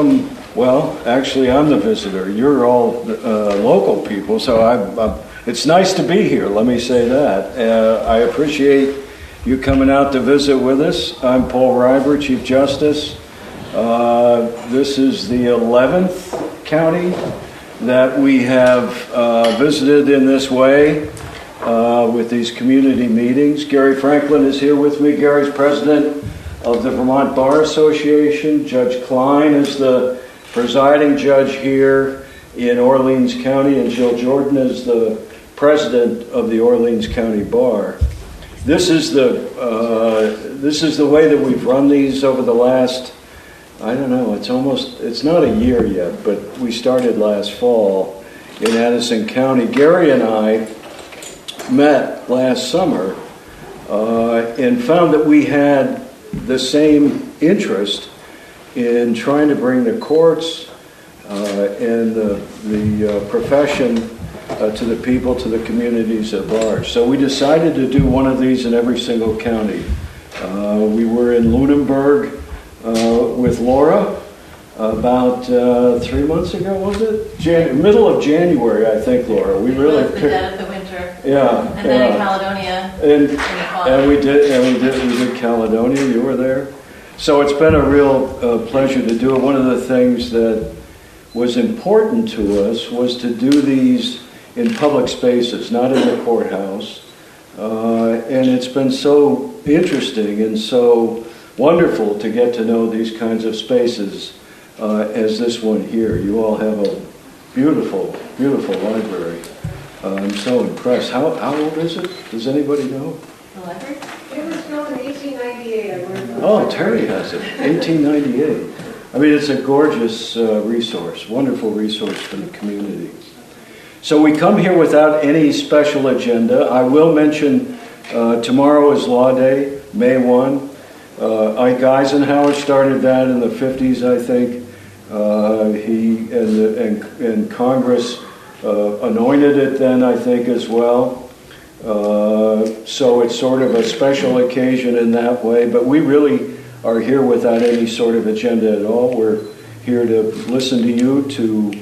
welcome. Well, actually, I'm the visitor. You're all local people, so it's nice to be here, let me say that. I appreciate you coming out to visit with us. I'm Paul Reiber, Chief Justice. This is the 11th county that we have visited in this way with these community meetings. Gary Franklin is here with me. Gary's president of the Vermont Bar Association. Judge Klein is the presiding judge here in Orleans County, and Jill Jordan is the president of the Orleans County Bar. This is the way that we've run these over the last, I don't know, it's not a year yet, but we started last fall in Addison County. Gary and I met last summer and found that we had the same interest in trying to bring the courts and the profession to the people, to the communities at large. So we decided to do one of these in every single county. We were in Lunenburg with Laura about 3 months ago, was it? Middle of January, I think, Laura. We really picked the dead of the winter. Yeah. And then in Caledonia. And we did Caledonia. You were there. So it's been a real pleasure to do it. One of the things that was important to us was to do these in public spaces, not in the courthouse. And it's been so interesting and so wonderful to get to know these kinds of spaces as this one here. You all have a beautiful, beautiful library. I'm so impressed. How old is it? Does anybody know? The library? It was built in 1898. I learned. Oh, Terry has it. 1898. I mean, it's a gorgeous resource, wonderful resource for the community. So we come here without any special agenda. I will mention tomorrow is Law Day, May 1. Ike Eisenhower started that in the 50s, I think. He and Congress anointed it then, I think, as well. So it's sort of a special occasion in that way, but we really are here without any sort of agenda at all. We're here to listen to you, to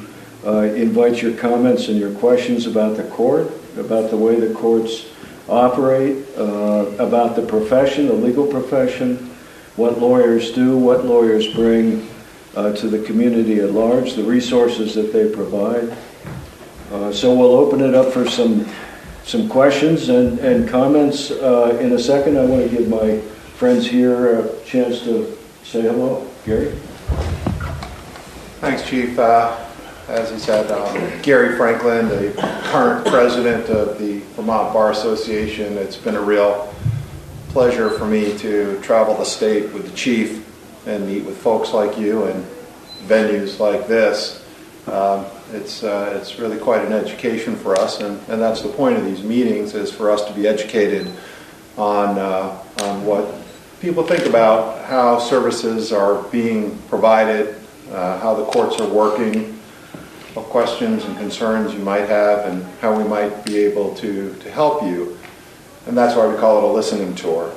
invite your comments and your questions about the court, about the way the courts operate, about the profession, the legal profession, what lawyers do, what lawyers bring to the community at large, the resources that they provide. So we'll open it up for some questions and comments in a second. I want to give my friends here a chance to say hello. Gary? Thanks, Chief. As he said, Gary Franklin, the current president of the Vermont Bar Association. It's been a real pleasure for me to travel the state with the chief and meet with folks like you and venues like this. It's really quite an education for us, and that's the point of these meetings, is for us to be educated on what people think about how services are being provided, how the courts are working, what questions and concerns you might have, and how we might be able to help you. And that's why we call it a listening tour.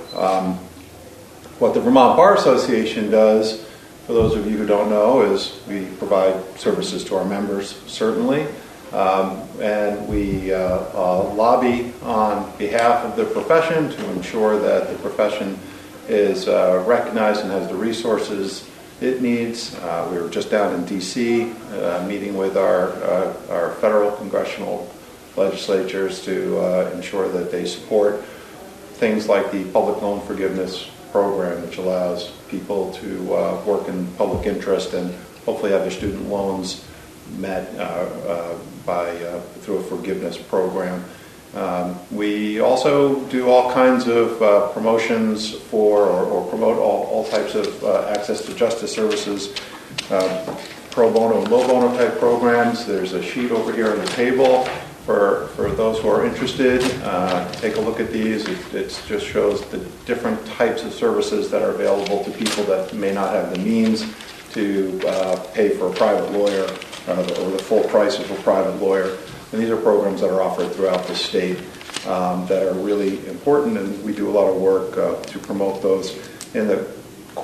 What the Vermont Bar Association does, for those of you who don't know, is we provide services to our members, certainly, and we lobby on behalf of the profession to ensure that the profession is recognized and has the resources it needs. We were just down in D.C. Meeting with our federal congressional legislatures to ensure that they support things like the public loan forgiveness program, which allows people to work in public interest and hopefully have their student loans met through a forgiveness program. We also do all kinds of promotions for or promote all types of access to justice services, pro bono and low bono type programs. There's a sheet over here on the table for those who are interested. Take a look at these. It just shows the different types of services that are available to people that may not have the means to pay for a private lawyer or the full price of a private lawyer. And these are programs that are offered throughout the state that are really important, and we do a lot of work to promote those. In the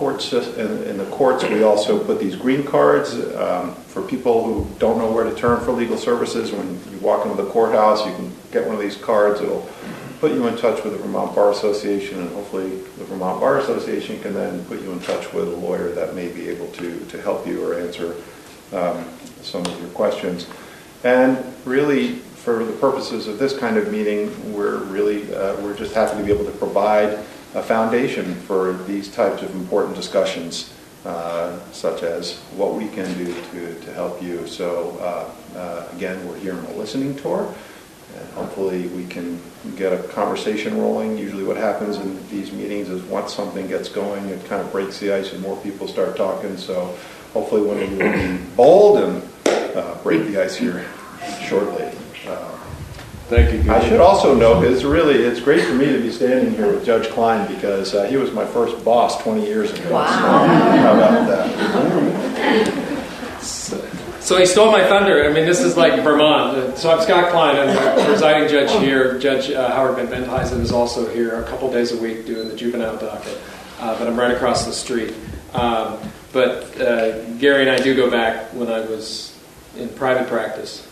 in the courts, we also put these green cards for people who don't know where to turn for legal services. When you walk into the courthouse, you can get one of these cards. It'll put you in touch with the Vermont Bar Association, and hopefully the Vermont Bar Association can then put you in touch with a lawyer that may be able to help you or answer some of your questions. And really, for the purposes of this kind of meeting, we're just happy to be able to provide a foundation for these types of important discussions, such as what we can do to help you. So again, we're here on a listening tour, and hopefully we can get a conversation rolling. Usually what happens in these meetings is once something gets going, it kind of breaks the ice and more people start talking. So hopefully one of you will be bold and break the ice here shortly. Thank you, Gary. I should also note, it's great for me to be standing here with Judge Klein because he was my first boss 20 years ago. Wow. So how about that? So he stole my thunder. I mean, this is like Vermont. So I'm Scott Klein. I'm the presiding judge here. Judge Howard Van Benthuizen is also here a couple days a week doing the juvenile docket. But I'm right across the street. But Gary and I do go back when I was in private practice.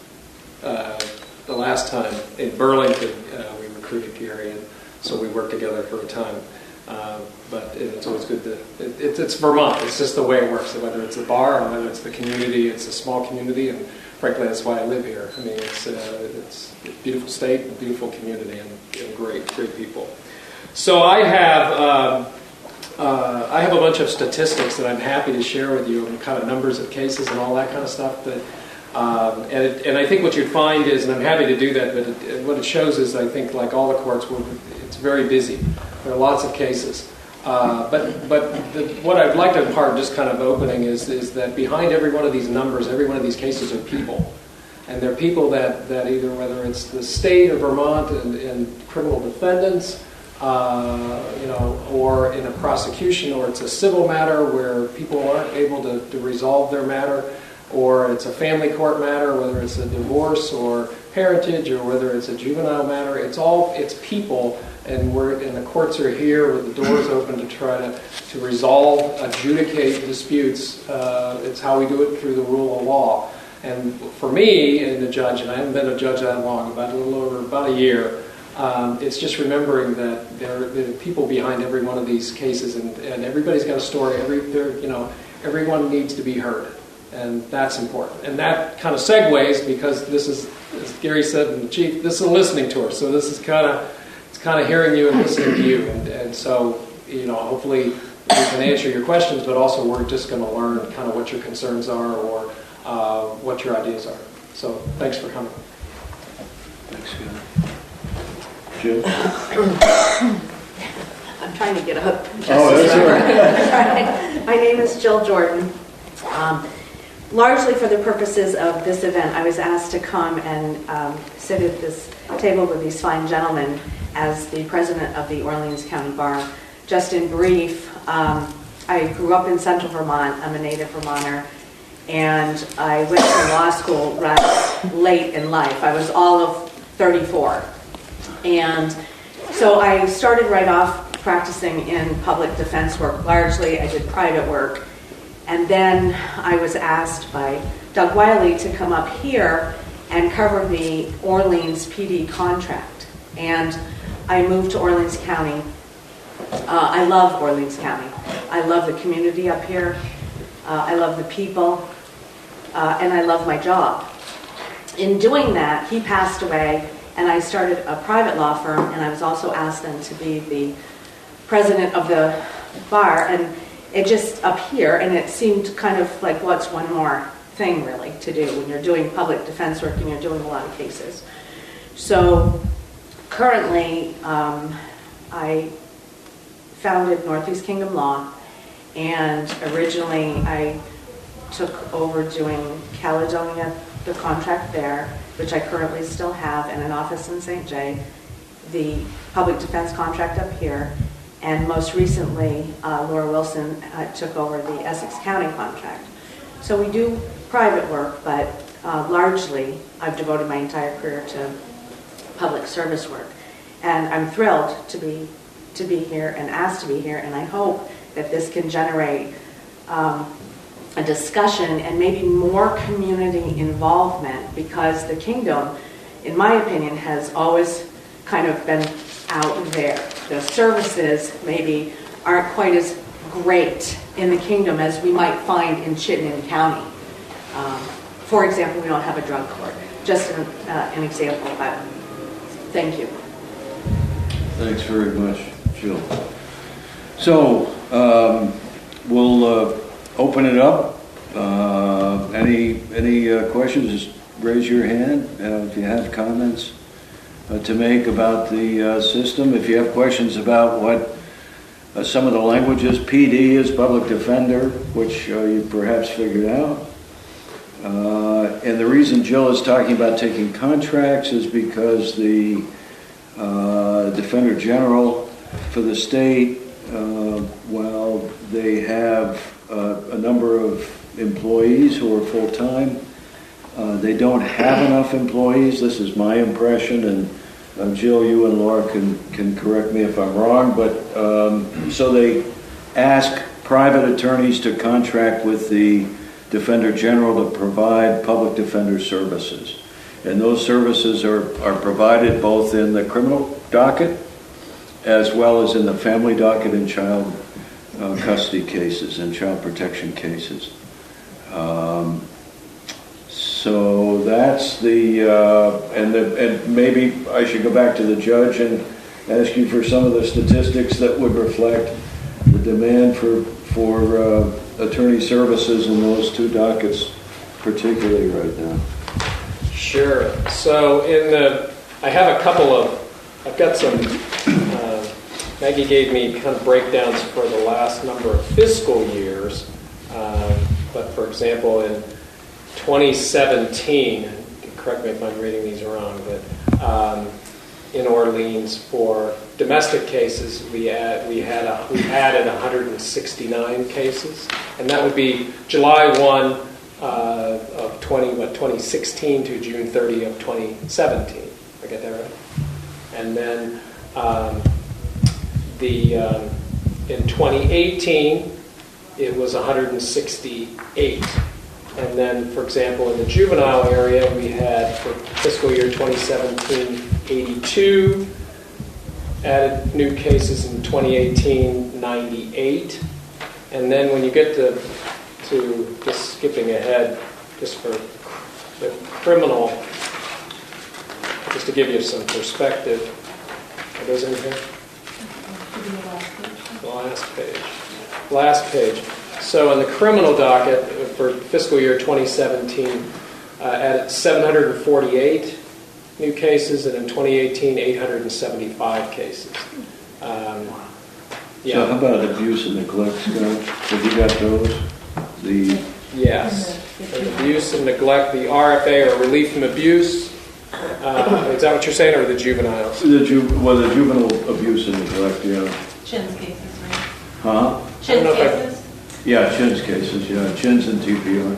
The last time in Burlington, we recruited Gary, and so we worked together for a time. But it's always good to, it's Vermont. It's just the way it works. Whether it's the bar or whether it's the community, it's a small community, and frankly, that's why I live here. I mean, it's a beautiful state, a beautiful community, and great people. So I have a bunch of statistics that I'm happy to share with you, and kind of numbers of cases and all that kind of stuff. But and I think what you'd find is, and I'm happy to do that, but what it shows is, I think, like all the courts, it's very busy. There are lots of cases. What I'd like to impart, just kind of opening, is that behind every one of these numbers, every one of these cases are people. And they're people that either, whether it's the state of Vermont and criminal defendants, or in a prosecution, or it's a civil matter where people aren't able to resolve their matter, or it's a family court matter, whether it's a divorce or parentage, or whether it's a juvenile matter. It's people, and the courts are here with the doors open to try to resolve, adjudicate disputes. It's how we do it through the rule of law. And for me, and the judge, and I haven't been a judge that long, about a year, it's just remembering that there are people behind every one of these cases, and everybody's got a story. Everyone needs to be heard. And that's important. And that kind of segues, because this is, as Gary said in the chief, this is a listening tour. So this is kind of hearing you and listening to you. And so, hopefully we can answer your questions, but also we're just going to learn kind of what your concerns are, or what your ideas are. So thanks for coming. Thanks, Jill. I'm trying to get up. Oh, that's all right. My name is Jill Jordan. Largely for the purposes of this event, I was asked to come and sit at this table with these fine gentlemen as the president of the Orleans County Bar. Just in brief, I grew up in central Vermont. I'm a native Vermonter, and I went to law school rather late in life. I was all of 34. And so I started right off practicing in public defense work. Largely, I did private work. And then I was asked by Doug Wiley to come up here and cover the Orleans PD contract. And I moved to Orleans County. I love Orleans County. I love the community up here. I love the people. And I love my job. In doing that, he passed away, and I started a private law firm, and I was also asked then to be the president of the bar. And it just up here, and it seemed kind of like, what's one more thing really to do when you're doing public defense work and you're doing a lot of cases. So currently, I founded Northeast Kingdom Law, and originally I took over doing Caledonia, the contract there, which I currently still have, and an office in St. Jay, the public defense contract up here. And most recently, Laura Wilson took over the Essex County contract. So we do private work, but largely I've devoted my entire career to public service work. And I'm thrilled to be here and asked to be here, and I hope that this can generate a discussion and maybe more community involvement, because the kingdom, in my opinion, has always kind of been out there. The services maybe aren't quite as great in the kingdom as we might find in Chittenden County. For example, we don't have a drug court. Just an example, but thank you. Thanks very much, Jill. So, we'll open it up. Any questions, just raise your hand if you have comments to make about the system. If you have questions about what some of the languages, PD is public defender, which you perhaps figured out. And the reason Jill is talking about taking contracts is because the Defender General for the state, while they have a number of employees who are full-time, they don't have enough employees. This is my impression, and Jill, you and Laura can correct me if I'm wrong, but so they ask private attorneys to contract with the Defender General to provide public defender services. And those services are provided both in the criminal docket as well as in the family docket and child custody cases and child protection cases. So that's and maybe I should go back to the judge and ask you for some of the statistics that would reflect the demand for attorney services in those two dockets, particularly right now. Sure. So I have I've got some, Maggie gave me kind of breakdowns for the last number of fiscal years. But for example, in 2017, correct me if I'm reading these wrong, but in Orleans for domestic cases, we added 169 cases, and that would be July 1 of 2016 to June 30 of 2017. Did I get that right? And then in 2018, it was 168. And then, for example, in the juvenile area, we had for fiscal year 2017, 82 added new cases. In 2018, 98. And then when you get to just skipping ahead, just for the criminal, just to give you some perspective. Are those in here? The last page. So in the criminal docket for fiscal year 2017, added 748 new cases, and in 2018, 875 cases. So how about abuse and neglect, Scott? Have you got those? Yes. And abuse and neglect, the RFA, or relief from abuse. Is that what you're saying, or the juveniles? The juvenile abuse and neglect, yeah. Chin's cases, right? Huh? Chin's cases? Yeah, Chin's cases, yeah. Chin's and TPR.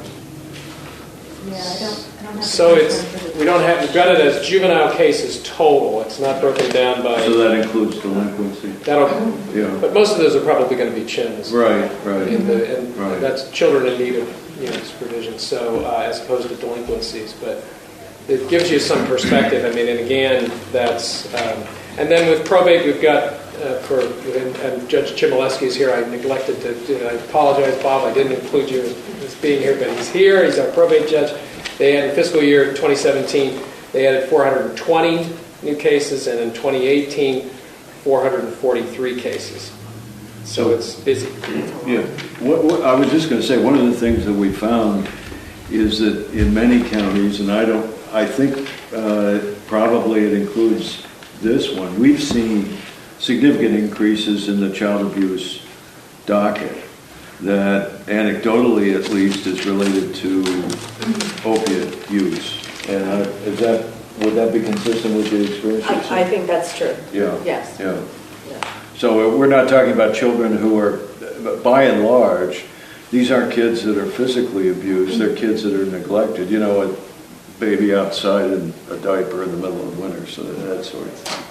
Yeah, I don't have. So we've got it as juvenile cases total. It's not broken down by. So that includes delinquency. Yeah. But most of those are probably going to be Chins. Right. And that's children in need of supervision. So as opposed to delinquencies, but it gives you some perspective. I mean, and again, that's and then with probate, we've got. And Judge Chmielewski is here. I neglected to. I apologize, Bob. I didn't include you as being here, but he's here. He's our probate judge. They had in fiscal year 2017, they added 420 new cases, and in 2018, 443 cases. So it's busy. Yeah. What I was just going to say, one of the things that we found is that in many counties, and I think probably it includes this one. We've seen significant increases in the child abuse docket that anecdotally at least is related to opiate use. And would that be consistent with the experience? I think that's true. Yeah. Yes. Yeah. So we're not talking about children who are, by and large, these aren't kids that are physically abused, they're kids that are neglected. You know, a baby outside in a diaper in the middle of winter, so that sort of thing.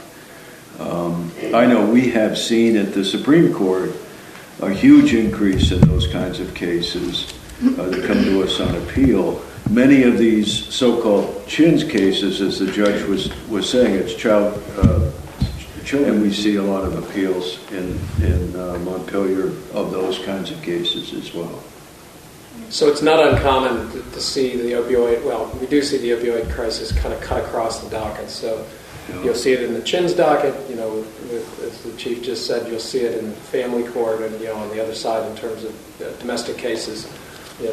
I know we have seen at the Supreme Court a huge increase in those kinds of cases that come to us on appeal. Many of these so-called CHINS cases, as the judge was saying, it's children. We see a lot of appeals in Montpelier of those kinds of cases as well. So it's not uncommon to see the opioid, well, we do see the opioid crisis kind of cut across the docket. So you'll see it in the CHINS docket, as the chief just said, you'll see it in family court, and on the other side in terms of domestic cases,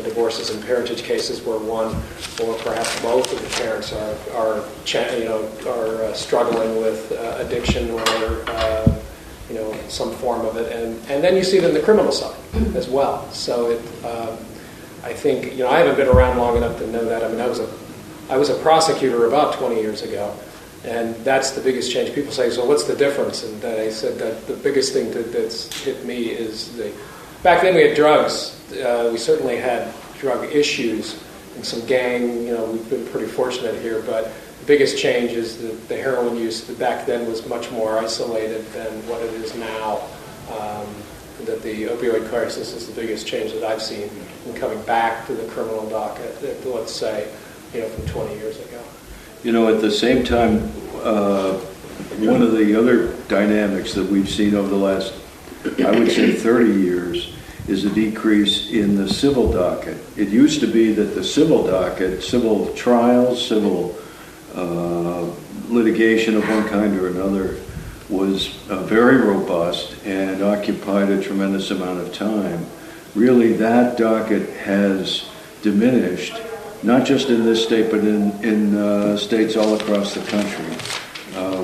divorces and parentage cases where one or perhaps both of the parents are struggling with addiction or some form of it, and then you see it in the criminal side as well. So I think I haven't been around long enough to know that. I mean, I was a prosecutor about 20 years ago, and that's the biggest change. People say, so what's the difference? And I said that the biggest thing that's hit me is back then we had drugs. We certainly had drug issues and some gang. We've been pretty fortunate here, but the biggest change is that the heroin use that back then was much more isolated than what it is now. That the opioid crisis is the biggest change that I've seen in coming back to the criminal docket, let's say, from 20 years ago. At the same time, one of the other dynamics that we've seen over the last, I would say 30 years, is a decrease in the civil docket. It used to be that the civil docket, civil trials, civil litigation of one kind or another, was very robust and occupied a tremendous amount of time. Really, that docket has diminished, not just in this state, but in states all across the country.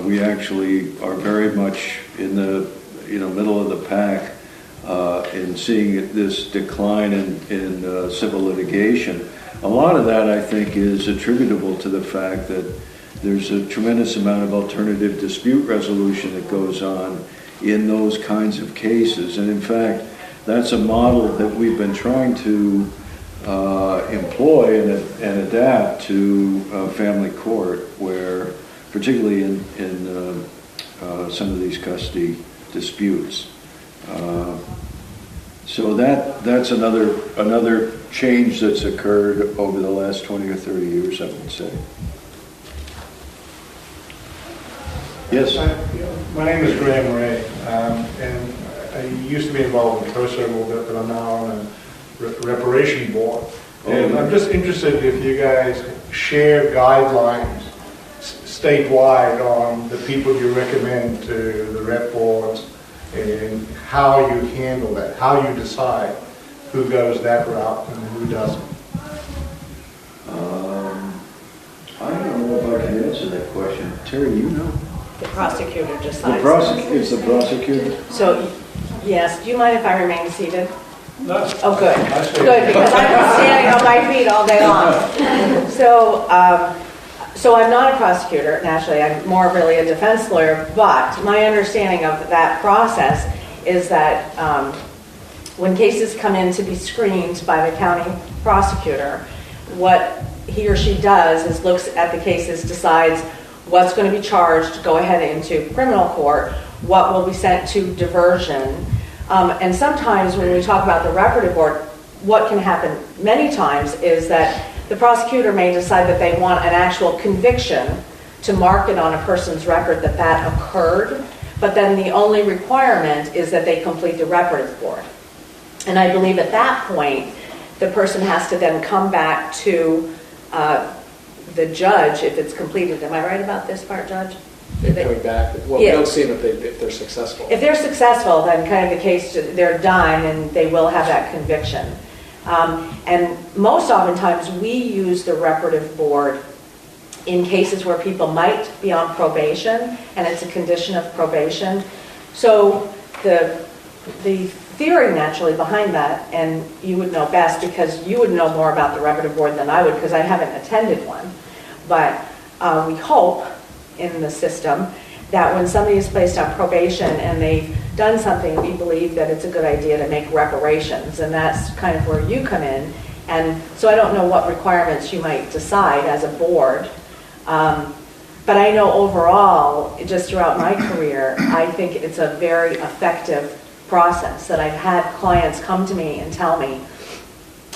We actually are very much in the middle of the pack in seeing this decline in civil litigation. A lot of that, I think, is attributable to the fact that there's a tremendous amount of alternative dispute resolution that goes on in those kinds of cases. And in fact, that's a model that we've been trying to employ and adapt to family court, where particularly in some of these custody disputes. So that's another change that's occurred over the last 20 or 30 years, I would say. Yes? My name is Graham Ray, and I used to be involved in COSA a little bit, but I'm now on a reparation board. And I'm just interested if you guys share guidelines statewide on the people you recommend to the rep boards and how you handle that, how you decide who goes that route and who doesn't. I don't know if I can answer that question. Terry, you know? The prosecutor decides. It's the prosecutor? So, yes, do you mind if I remain seated? No. Oh, good. I see. Good, because I've been standing on my feet all day long. So I'm not a prosecutor, naturally. I'm more really a defense lawyer, but my understanding of that process is that when cases come in to be screened by the county prosecutor, what he or she does is looks at the cases, decides what's going to be charged, go ahead into criminal court, what will be sent to diversion. And sometimes when we talk about the reparative board, what can happen many times is that the prosecutor may decide that they want an actual conviction to mark it on a person's record that occurred, but then the only requirement is that they complete the reparative board. And I believe at that point, the person has to then come back to the judge if it's completed. Am I right about this part, Judge? They're coming back. Well, Yeah. we don't see them if they're successful. If they're successful, then kind of the case, they're done and they will have that conviction. And most oftentimes we use the reparative board in cases where people might be on probation and it's a condition of probation. So the theory naturally behind that, and you would know best because you would know more about the reparative board than I would because I haven't attended one, but we hope in the system that when somebody is placed on probation and they've done something, we believe that it's a good idea to make reparations, and that's kind of where you come in. And so I don't know what requirements you might decide as a board, but I know overall, just throughout my career, I think it's a very effective process, that I've had clients come to me and tell me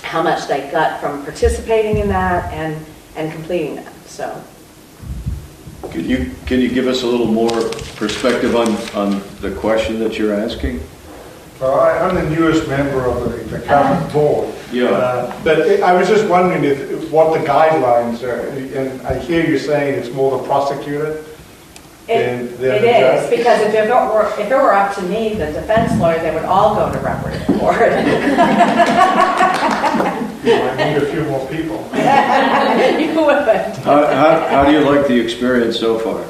how much they got from participating in that and completing that, so. Can you give us a little more perspective on the question that you're asking? Well, I'm the newest member of the county board. Yeah. But I was just wondering what the guidelines are, and I hear you saying it's more the prosecutor. It is, because if it were up to me, the defense lawyer, they would all go to reparative court. I need a few more people. You would. How do you like the experience so far?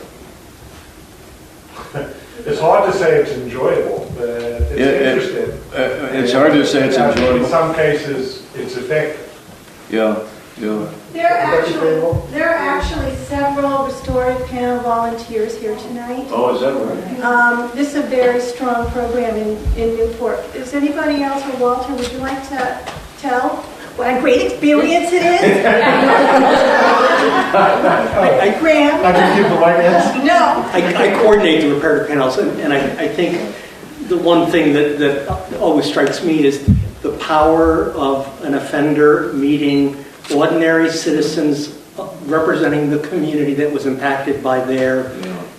It's hard to say it's enjoyable, but it's interesting. It's hard to say it's enjoyable. In some cases, it's effective. Yeah, yeah. There are actually several restorative panel volunteers here tonight. Oh, is that right? This is a very strong program in Newport. Is anybody else, or Walter, would you like to tell what a great experience it is? Graham? I can give the right answer. No. I coordinate the reparative panels, and I think the one thing that always strikes me is the power of an offender meeting ordinary citizens representing the community that was impacted by their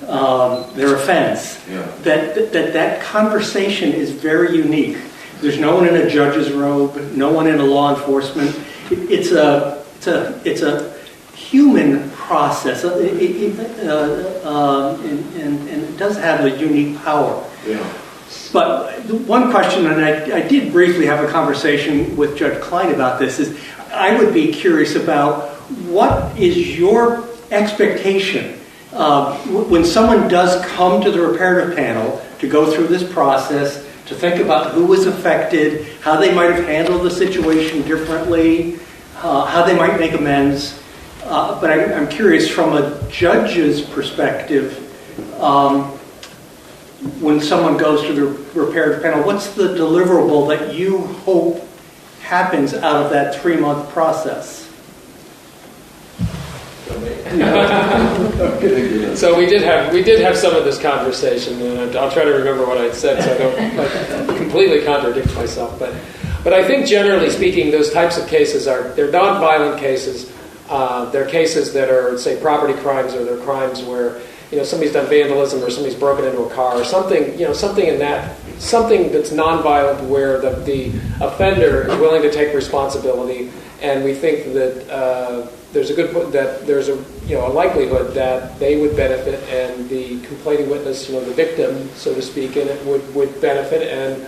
offense. Yeah. That conversation is very unique. There's no one in a judge's robe, no one in a law enforcement. It's a human process, and it does have a unique power. Yeah. But the one question, and I did briefly have a conversation with Judge Klein about this, is I would be curious about what is your expectation when someone does come to the reparative panel to go through this process, to think about who was affected, how they might have handled the situation differently, how they might make amends. But I'm curious from a judge's perspective, when someone goes to the reparative panel, what's the deliverable that you hope happens out of that 3-month process? So we did have some of this conversation, and I'll try to remember what I said so I don't completely contradict myself. But I think generally speaking, those types of cases they're non-violent cases. They're cases that are, say, property crimes, or they're crimes where somebody's done vandalism, or somebody's broken into a car, or something that's non-violent, where the offender is willing to take responsibility, and we think that there's a likelihood that they would benefit, and the complaining witness, the victim, so to speak, in it would benefit, and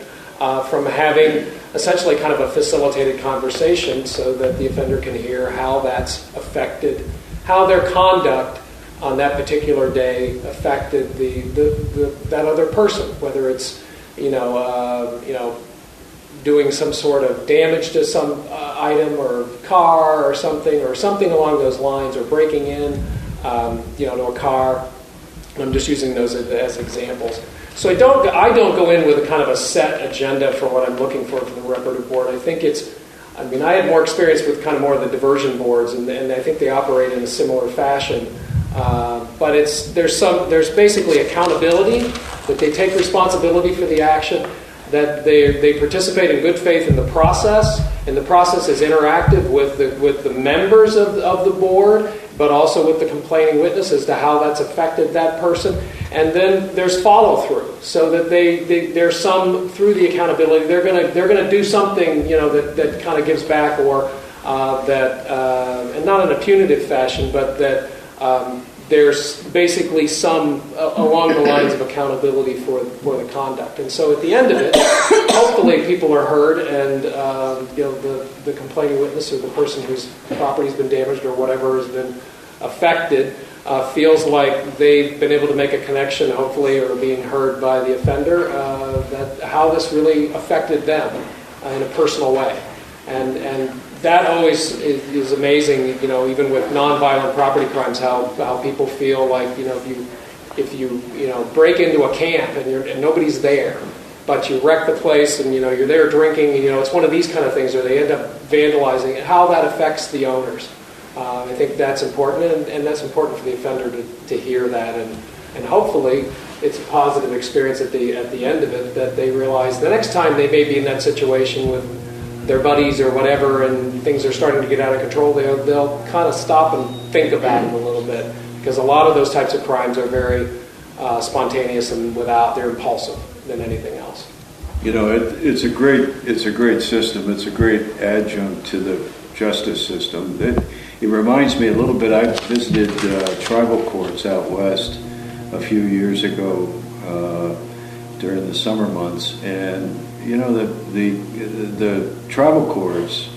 from having essentially kind of a facilitated conversation, so that the offender can hear how that's affected, how their conduct on that particular day affected that other person, whether it's doing some sort of damage to some item or car or something along those lines, or breaking in to a car. I'm just using those as examples. So I don't go in with a kind of a set agenda for what I'm looking for the reparative board. I think I had more experience with kind of more of the diversion boards, and I think they operate in a similar fashion. But there's basically accountability, that they take responsibility for the action, that they participate in good faith in the process, and the process is interactive with the members of the board, but also with the complaining witness as to how that's affected that person. And then there's follow through, so that there's some, through the accountability, they're gonna do something that kind of gives back, or and not in a punitive fashion, but that there's basically some along the lines of accountability for the conduct. And so at the end of it, hopefully people are heard, and the complaining witness, or the person whose property's been damaged or whatever has been affected, feels like they've been able to make a connection, hopefully, or being heard by the offender, that how this really affected them in a personal way. And that always is amazing, even with nonviolent property crimes, how people feel like, if you break into a camp and nobody's there, but you wreck the place, and you're there drinking, it's one of these kind of things where they end up vandalizing, how that affects the owners. I think that's important, and that's important for the offender to hear that, and hopefully it's a positive experience at the end of it, that they realize the next time they may be in that situation with their buddies or whatever, and things are starting to get out of control, they'll kind of stop and think about it a little bit, because a lot of those types of crimes are very spontaneous and they're impulsive than anything else. You know, it's a great system. It's a great adjunct to the justice system. It reminds me a little bit. I visited tribal courts out west a few years ago during the summer months, and you know, the tribal courts,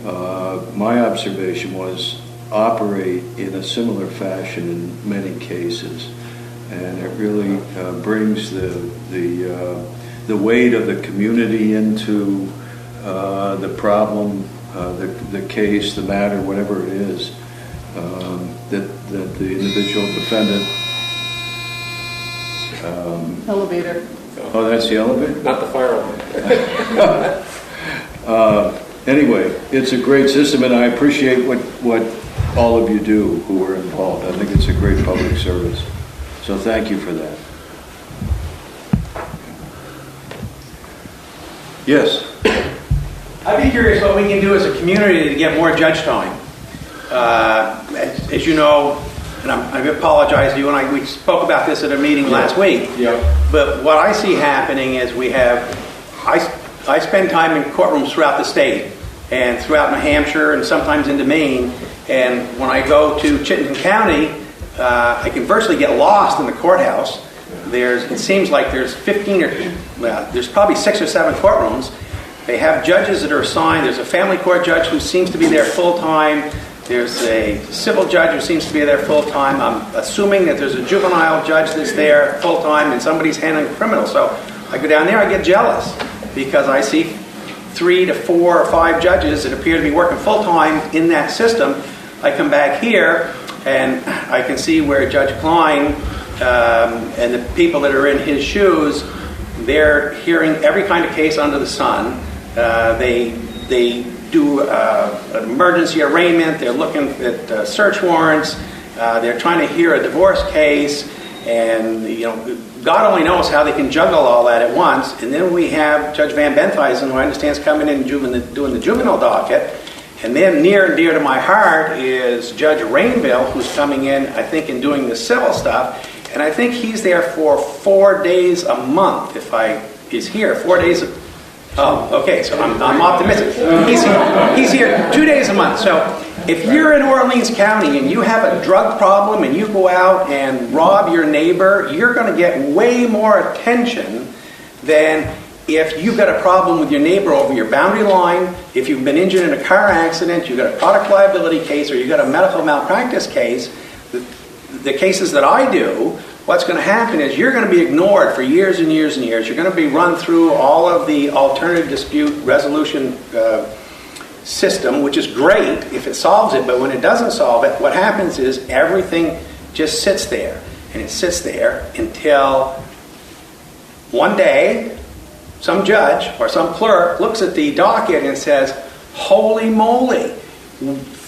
my observation was, operate in a similar fashion in many cases, and it really brings the weight of the community into the problem, the case, the matter, whatever it is, that the individual defendant. Elevator. Oh, that's the elevator? Not the fire alarm. Anyway, it's a great system, and I appreciate what all of you do who are involved. I think it's a great public service. So thank you for that. Yes. I'd be curious what we can do as a community to get more judge time. As you know, and I apologize to you, and we spoke about this at a meeting last week. Yeah. But what I see happening is I spend time in courtrooms throughout the state and throughout New Hampshire and sometimes into Maine. And when I go to Chittenden County, I can virtually get lost in the courthouse. It seems like there's there's probably 6 or 7 courtrooms. They have judges that are assigned. There's a family court judge who seems to be there full time. There's a civil judge who seems to be there full time. I'm assuming that there's a juvenile judge that's there full time, and somebody's handling criminal. So I go down there, I get jealous because I see 3 to 4 or 5 judges that appear to be working full time in that system. I come back here and I can see where Judge Klein and the people that are in his shoes, they're hearing every kind of case under the sun. They do an emergency arraignment. They're looking at search warrants. They're trying to hear a divorce case, and God only knows how they can juggle all that at once. And then we have Judge Van Benthuizen, who I understand is coming in and doing the juvenile docket. And then near and dear to my heart is Judge Rainville, who's coming in, I think, and doing the civil stuff. And I think he's there for 4 days a month. He's here 4 days. Oh, okay. So I'm optimistic. He's here 2 days a month. So if you're in Orleans County and you have a drug problem and you go out and rob your neighbor, you're going to get way more attention than if you've got a problem with your neighbor over your boundary line, if you've been injured in a car accident, you've got a product liability case, or you've got a medical malpractice case. The cases that I do, what's going to happen is you're going to be ignored for years and years and years. You're going to be run through all of the alternative dispute resolution system, which is great if it solves it, but when it doesn't solve it, what happens is everything just sits there. And it sits there until one day, some judge or some clerk looks at the docket and says, holy moly,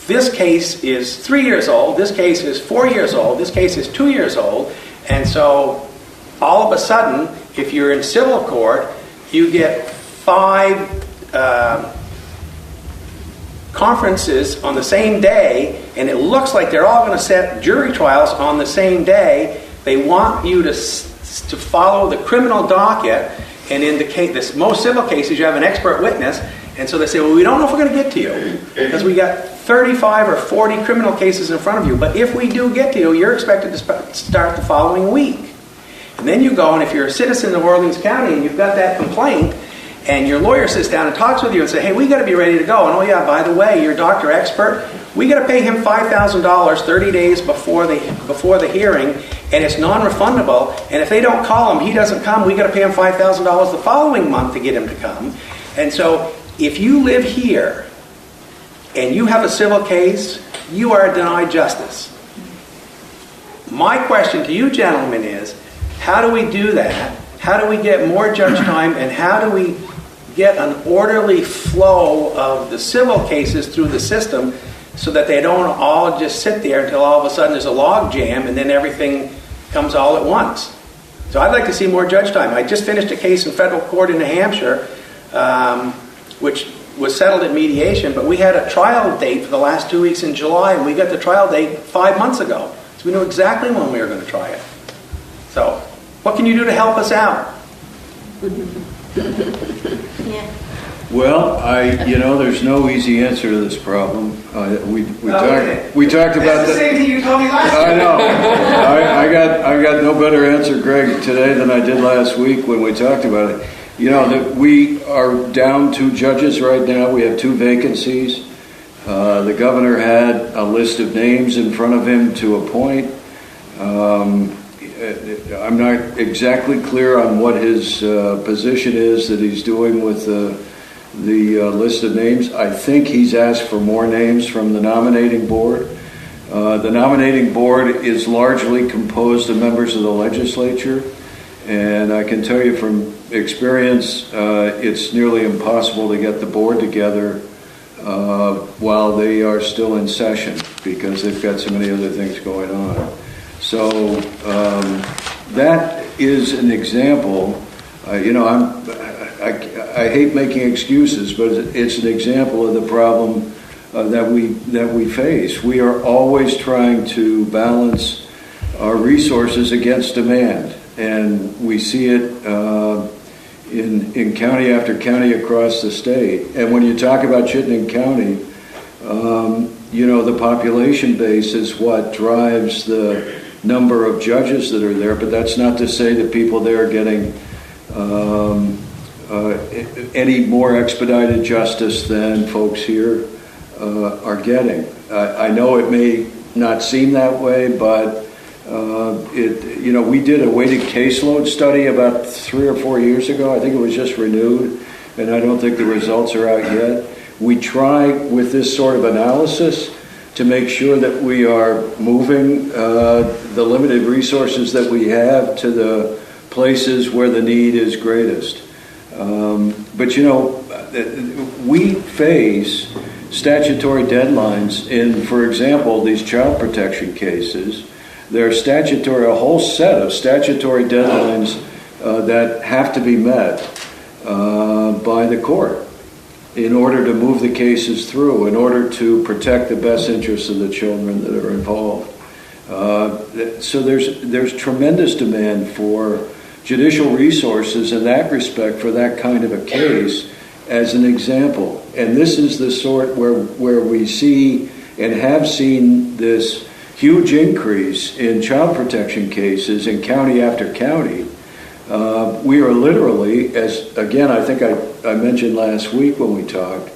this case is 3 years old, this case is 4 years old, this case is 2 years old. And so all of a sudden, if you're in civil court, you get 5 conferences on the same day, and it looks like they're all going to set jury trials on the same day. They want you to follow the criminal docket, and in most civil cases, you have an expert witness, and so they say, well, we don't know if we're going to get to you, because we got 35 or 40 criminal cases in front of you, but if we do get to you, you're expected to start the following week. And then you go, and if you're a citizen of Orleans County, and you've got that complaint, and your lawyer sits down and talks with you and says, hey, we got to be ready to go, and oh yeah, by the way, your doctor expert, we got to pay him $5,000 30 days before the hearing, and it's non-refundable, and if they don't call him, he doesn't come, we got to pay him $5,000 the following month to get him to come. And so if you live here and you have a civil case, you are denied justice. My question to you gentlemen is, how do we do that? How do we get more judge time, and how do we get an orderly flow of the civil cases through the system so that they don't all just sit there until all of a sudden there's a log jam and then everything comes all at once? So I'd like to see more judge time. I just finished a case in federal court in New Hampshire, which was settled at mediation, but we had a trial date for the last 2 weeks in July, and we got the trial date 5 months ago. So we knew exactly when we were going to try it. So what can you do to help us out? Yeah. Well, there's no easy answer to this problem. We talked about that. Same thing you told me last I know. I got no better answer, Greg, today than I did last week when we talked about it. That we are down 2 judges right now. We have 2 vacancies. The governor had a list of names in front of him to appoint. I'm not exactly clear on what his position is that he's doing with the list of names. I think he's asked for more names from the nominating board. The nominating board is largely composed of members of the legislature, and I can tell you from experience, it's nearly impossible to get the board together while they are still in session because they've got so many other things going on. So that is an example. I hate making excuses, but it's an example of the problem that we face. We are always trying to balance our resources against demand, and we see it in county after county across the state. And when you talk about Chittenden County, the population base is what drives the number of judges that are there, but that's not to say that people there are getting any more expedited justice than folks here are getting. I know it may not seem that way, but we did a weighted caseload study about 3 or 4 years ago. I think it was just renewed, and I don't think the results are out yet. We try with this sort of analysis to make sure that we are moving the limited resources that we have to the places where the need is greatest. But we face statutory deadlines in, for example, these child protection cases. There are a whole set of statutory deadlines that have to be met by the court in order to move the cases through, in order to protect the best interests of the children that are involved. So there's tremendous demand for judicial resources in that respect for that kind of a case as an example. And this is the sort where we see and have seen this huge increase in child protection cases in county after county. We are literally, as again I think I mentioned last week when we talked,